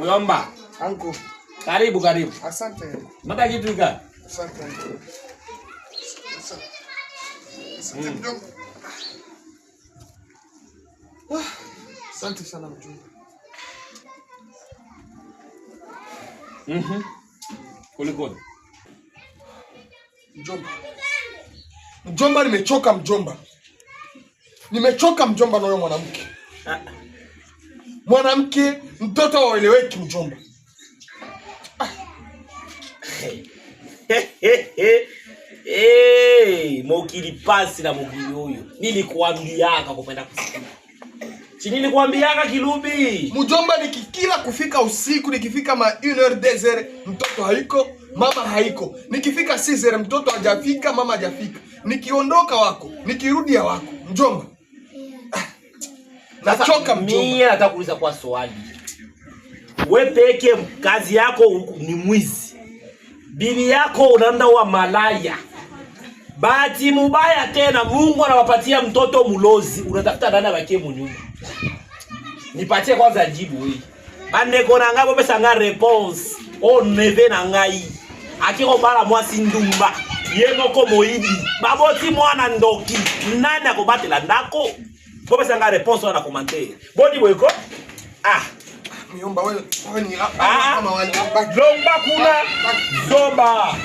Muyomba. Anko. Karibu karibu. Asante. Mata kitu gani? Asante. Asante sana mjomba. Kulikoni? Mjomba nimechoka mjomba. Nimechoka mjomba na huyo mwanamke. Mwanamke mtoto waeleweki mjomba. Mokili pasi na mokili huyo. Nilikuambiaka kupenda kusikia. Nilikuambiaka Kilubi. Mjomba nikikila kufika usiku, nikifika ma 1h 2h mtoto haiko, mama haiko. Nikifika 6h mtoto hajafika, mama hajafika. Nikiondoka wako, nikirudi ya wako. Mjomba. Nachoka mjomba. Mimi nataka kuuliza kwa swali. Wewe peke kazi yako ni mwizi. Bibi yako unaenda wa malaya. Bahati mbaya tena Mungu anawapatia mtoto mulozi, unatafuta dana bakie munyumba. Nipatie kwanza jibu hii. Bande kona ngabo pesa nga response. O neve na ngai. Akiko bala mwasi ndumba. Yeno ko moidi. Baboti mwana ndoki. Nani akobatela ndako? Bo pesa nga response na commentaire. Bodi boyko? Muyomba wewe ni kama wale. Lomba kuna zoba.